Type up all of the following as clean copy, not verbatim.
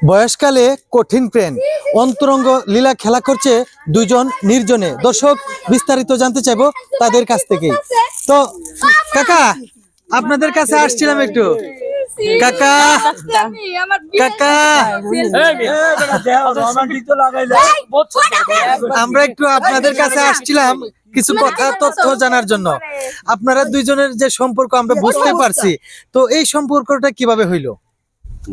বয়সকালে কঠিন প্রেম অন্তরঙ্গ লীলা খেলা করছে দুইজন নির্জনে। দর্শক বিস্তারিত জানতে চাইবো তাদের কাছ থেকেই। তো কাকা আপনাদের কাছে আসছিলাম একটু। কাকা কাকা আমরা একটু আপনাদের কাছে আসছিলাম কিছু কথা তথ্য জানার জন্য। আপনারা দুইজনের যে সম্পর্ক আমরা বুঝতে পারছি, তো এই সম্পর্কটা কিভাবে হইলো?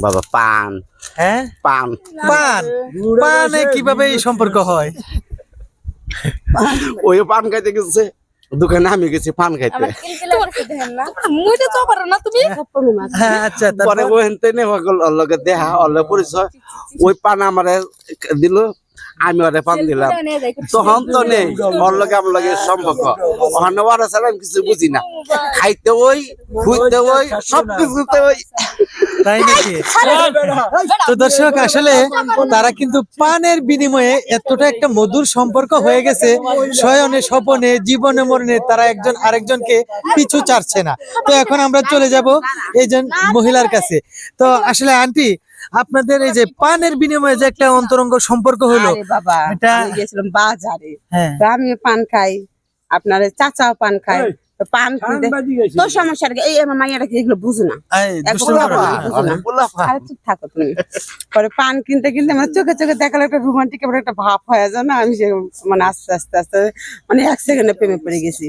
বাবা পান হ্যাঁ পান পান পানে কিভাবে এই সম্পর্ক হয়? ওই পান খাইতে গেছে দোকানে, আমি গেছি পান খাইতে। হ্যাঁ আচ্ছা, পরে তারপর? ওহেন তেনে ওর লগে দেখা, ওর লগে পরিচয়। ওই পান আমারে দিল, আমি ওরে পান দিলাম। তখন তো নেই ওর লগে আমার লগে সম্পর্ক। ওখানে ওরা ছাড়া আমি কিছু বুঝি না। খাইতে ওই, খুঁজতে ওই, সব কিছুতে ওই। তাই নাকি? তো দর্শক আসলে তারা কিন্তু পানের বিনিময়ে এতটা একটা মধুর সম্পর্ক হয়ে গেছে, শয়নে স্বপনে জীবনে মরণে তারা একজন আরেকজনকে পিছু ছাড়ছে না। তো এখন আমরা চলে যাব এইজন মহিলার কাছে। তো আসলে আন্টি, আপনাদের এই যে পানের বিনিময়ে যে একটা অন্তরঙ্গ সম্পর্ক হলো, আরে বাবা, এটা আমি গেছিলাম বাজারে, হ্যাঁ তো আমি পান খাই, আপনার চাচাও পান খাই, তো পান কিনতে তো সমস্যা কি? এই আমার মাইয়াটা কি এগুলো বুঝো না, এই দুষ্টু পোলা করো না। পান, বুঝো না। পোলাপান। আরে চুপ থাকো তুমি। পরে পান কিনতে কিনতে আমার চোখে চোখে দেখালো একটা রোমান্টিক একটা ভাব হয়ে যায় না, আমি সে মানে আস্তে আস্তে আস্তে মানে 1 সেকেন্ডে প্রেমে পড়ে গেছি।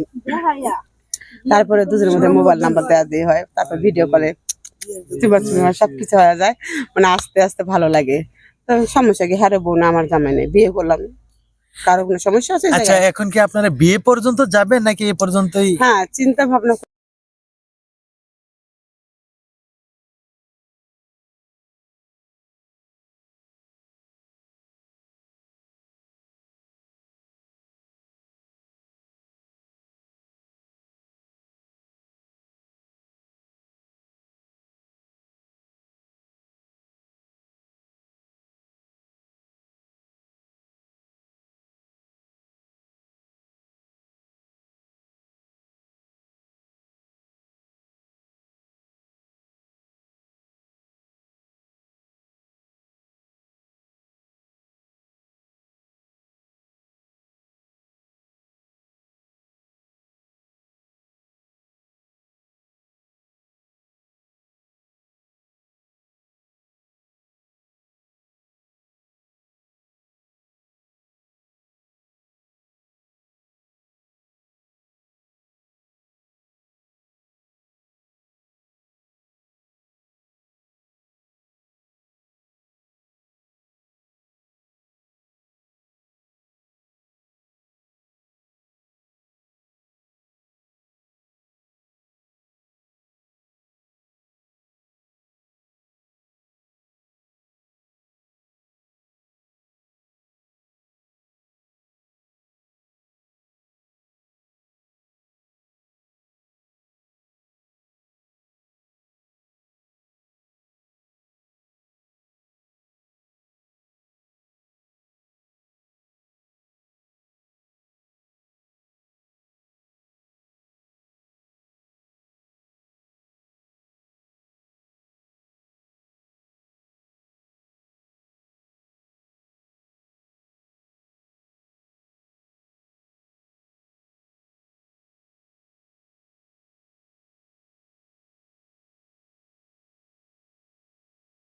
তারপরে দুজনের মধ্যে মোবাইল নাম্বার দেওয়া দিয়ে হয়, তারপর ভিডিও কলে সবকিছু হয়ে যায়, মানে আস্তে আস্তে ভালো লাগে। তো সমস্যা কি? হ্যাঁ বোন আমার জামাই নেই, বিয়ে করলাম, কারো কোনো সমস্যা আছে? আচ্ছা, এখন কি আপনারা বিয়ে পর্যন্ত যাবেন নাকি এ পর্যন্তই? হ্যাঁ, চিন্তা ভাবনা